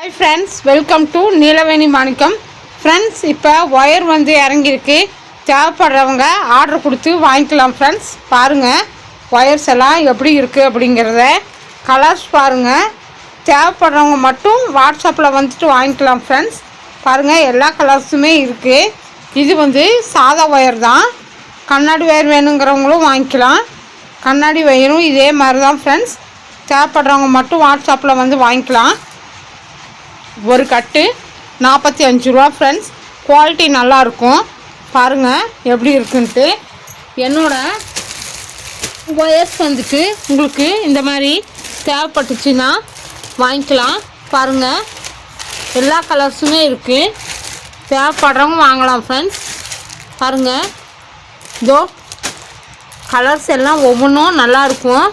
Hi friends, welcome to Neelaveni Manickam. Friends, இப்போ wire வந்து இறங்கியிருக்கு. தேவைப்படுறவங்க ஆர்டர் கொடுத்து வாங்கிக்கலாம். ஃப்ரெண்ட்ஸ், பாருங்கள் ஒயர்ஸ் எல்லாம் எப்படி இருக்குது அப்படிங்கிறத, கலர்ஸ் பாருங்கள். தேவைப்படுறவங்க மட்டும் வாட்ஸ்அப்பில் வந்துட்டு வாங்கிக்கலாம். ஃப்ரெண்ட்ஸ், பாருங்கள் எல்லா கலர்ஸுமே இருக்குது. இது வந்து சாதா ஒயர் தான். கண்ணாடி ஒயர் வேணுங்கிறவங்களும் வாங்கிக்கலாம். கண்ணாடி ஒயரும் இதே மாதிரி தான். ஃப்ரெண்ட்ஸ், தேவைப்படுறவங்க மட்டும் வாட்ஸ்அப்பில் வந்து வாங்கிக்கலாம். ஒரு கட்டு 45 ரூபா. ஃப்ரெண்ட்ஸ், குவாலிட்டி நல்லாயிருக்கும். பாருங்கள் எப்படி இருக்குன்ட்டு. என்னோடய ஒயர்ஸ் வந்துட்டு உங்களுக்கு இந்த மாதிரி தேவைப்பட்டுச்சுன்னா வாங்கிக்கலாம். பாருங்கள் எல்லா கலர்ஸுமே இருக்குது. தேவைப்படுறவங்க வாங்கலாம். ஃப்ரெண்ட்ஸ், பாருங்கள் இதோ கலர்ஸ் எல்லாம் ஒவ்வொன்றும் நல்லாயிருக்கும்.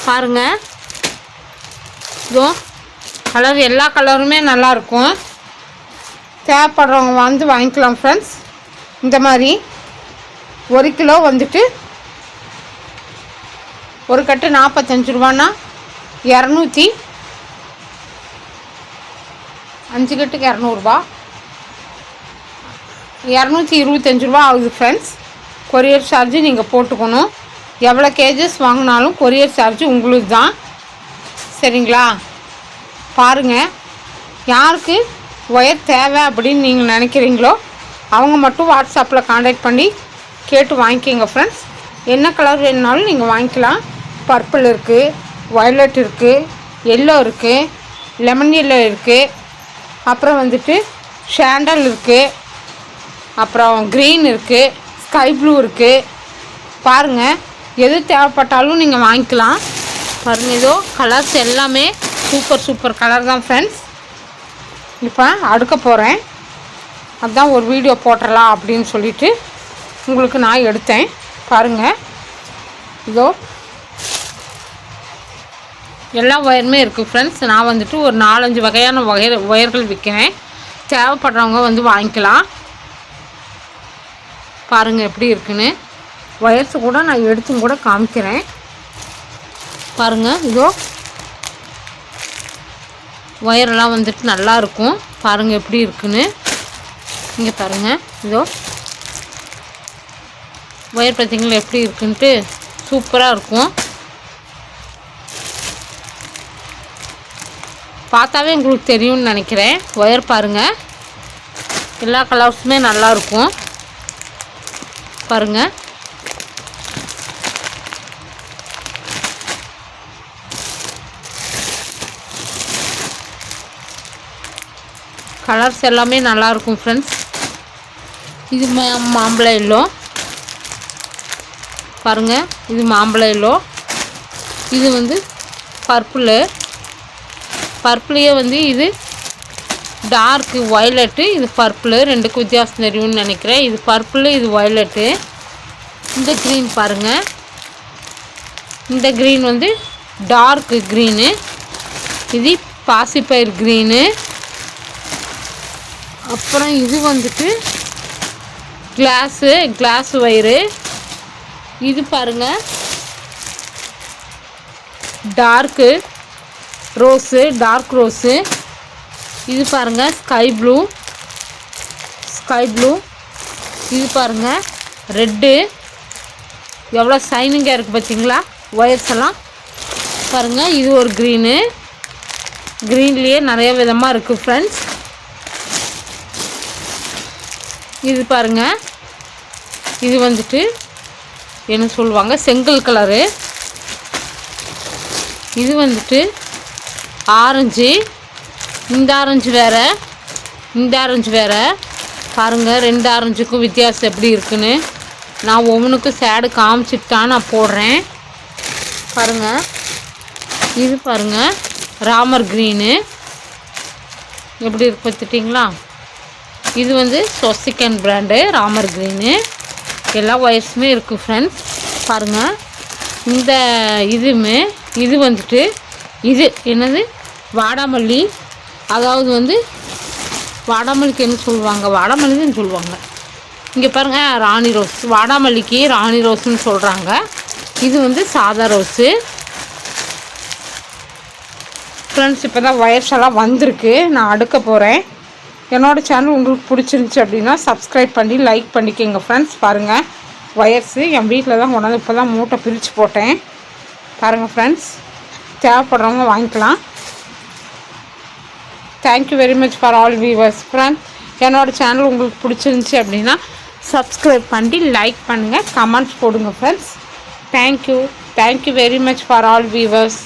பாருங்கள் இதோ கலர், எல்லா கலருமே நல்லாயிருக்கும். தேவைப்படுறவங்க வந்து வாங்கிக்கலாம். ஃப்ரெண்ட்ஸ், இந்த மாதிரி 1 கிலோ வந்துட்டு ஒரு கட்டு 45 ரூபான்னா 200, 5 கட்டுக்கு 200 225 ரூபா ஆகுது. ஃப்ரெண்ட்ஸ், கொரியர் சார்ஜு நீங்கள் போட்டுக்கணும். எவ்வளோ கேஜஸ் வாங்கினாலும் கொரியர் சார்ஜு உங்களுக்கு தான். சரிங்களா? பாருங்கள், யாருக்கு ஒயர் தேவை அப்படின்னு நீங்கள் நினைக்கிறீங்களோ அவங்க மட்டும் வாட்ஸ்அப்பில் காண்டாக்ட் பண்ணி கேட்டு வாங்கிக்கோங்க. ஃப்ரெண்ட்ஸ், என்ன கலர் வேணுனாலும் நீங்கள் வாங்கிக்கலாம். பர்பிள் இருக்குது, வயலட் இருக்குது, எல்லோ இருக்குது, லெமன் எல்லோ இருக்குது, அப்புறம் வந்துட்டு சாண்டல் இருக்குது, அப்புறம் க்ரீன் இருக்குது, ஸ்கை ப்ளூ இருக்குது. பாருங்கள், எது தேவைப்பட்டாலும் நீங்கள் வாங்கிக்கலாம். பாருங்கள், இதோ கலர்ஸ் எல்லாமே சூப்பர் கலர் தான். ஃப்ரெண்ட்ஸ், இப்போ அடுக்க போகிறேன். அதுதான் ஒரு வீடியோ போட்டுடலாம் அப்படின்னு சொல்லிட்டு உங்களுக்கு நான் எடுத்தேன். பாருங்கள், இதோ எல்லா ஒயருமே இருக்குது. ஃப்ரெண்ட்ஸ், நான் வந்துட்டு ஒரு 4-5 வகையான ஒயர்கள் விற்கிறேன். தேவைப்படுறவங்க வந்து வாங்கிக்கலாம். பாருங்கள் எப்படி இருக்குன்னு. ஒயர்ஸு கூட நான் எடுத்தும் கூட காமிக்கிறேன். பாருங்கள், இதோ ஒயரெல்லாம் வந்துட்டு நல்லாயிருக்கும். பாருங்கள் எப்படி இருக்குன்னு. இங்கே பாருங்கள், இதோ ஒயர் பார்த்திங்களா எப்படி இருக்குன்ட்டு. சூப்பராக இருக்கும். பார்த்தாவே உங்களுக்கு தெரியும்னு நினைக்கிறேன். ஒயர் பாருங்கள், எல்லா கலர்ஸுமே நல்லாயிருக்கும். பாருங்கள், கலர்ஸ் எல்லாமே நல்லாயிருக்கும். ஃப்ரெண்ட்ஸ், இது மாம்பழம் எல்லோ. பாருங்கள், இது மாம்பழம் எல்லோ. இது வந்து பர்பிளையே வந்து இது டார்க்கு வயலட்டு, இது பர்பிள். ரெண்டுக்கும் வித்தியாசம் தெரியும்னு நினைக்கிறேன். இது பர்பிள், இது வயலட்டு. இந்த க்ரீன் பாருங்கள், இந்த க்ரீன் வந்து டார்க்கு க்ரீனு. இது பாசிப்பயிர் க்ரீனு. அப்புறம் இது வந்துட்டு கிளாஸ் ஒயரு. இது பாருங்கள் டார்க் ரோஸு. இது பாருங்கள் ஸ்கை ப்ளூ. இது பாருங்கள் ரெட்டு. எவ்வளோ ஷைனிங்காக இருக்குது பார்த்தீங்களா ஒயர்ஸ் எல்லாம். பாருங்கள், இது ஒரு க்ரீன்லேயே நிறைய விதமாக இருக்குது. ஃப்ரெண்ட்ஸ், இது பாருங்கள், இது வந்துட்டு என்ன சொல்லுவாங்க, செங்கல் கலரு. இது வந்துட்டு ஆரஞ்சு. இந்த ஆரஞ்சு வேறு. பாருங்கள், 2 ஆரஞ்சுக்கும் வித்தியாசம் எப்படி இருக்குன்னு. நான் ஒவ்வொன்றுக்கும் சேடு காமிச்சிட்டு தான் நான் போடுறேன். பாருங்கள், இது பாருங்கள் ராமர் க்ரீனு எப்படி இருக்கு பார்த்துட்டிங்களா. இது வந்து சொசிக்கன் பிராண்டு ராமர் க்ரீனு. எல்லா ஒயர்ஸுமே இருக்குது. ஃப்ரெண்ட்ஸ், பாருங்கள் இந்த இது வந்துட்டு இது என்னது வாடாமல்லி. அதாவது வந்து வாடாமல்லிக்கு என்ன சொல்லுவாங்க, வாடாமல்லின்னு சொல்லுவாங்க. இங்கே பாருங்கள் ராணி ரோஸ். வாடாமல்லிக்கு ராணி ரோஸ்ன்னு சொல்கிறாங்க. இது வந்து சாதா ரோஸு. ஃப்ரெண்ட்ஸ் இப்போ தான் ஒயர்ஸ் எல்லாம் வந்திருக்கு, நான் அடுக்க போகிறேன். என்னோடய சேனல் உங்களுக்கு பிடிச்சிருந்துச்சி அப்படின்னா சப்ஸ்கிரைப் பண்ணி லைக் பண்ணிக்கோங்க ஃப்ரெண்ட்ஸ். பாருங்கள், ஒயர்ஸு என் வீட்டில் தான் கொண்டாந்து இப்போ தான் மூட்டை பிரித்து போட்டேன். பாருங்கள் ஃப்ரெண்ட்ஸ், தேவைப்படுறவங்க வாங்கிக்கலாம். Thank you very much for all viewers. Friends, என்னோடய சேனல் உங்களுக்கு பிடிச்சிருந்துச்சி அப்படின்னா சப்ஸ்கிரைப் பண்ணி லைக் பண்ணுங்கள், கமெண்ட்ஸ் போடுங்க friends. Thank you very much for all viewers.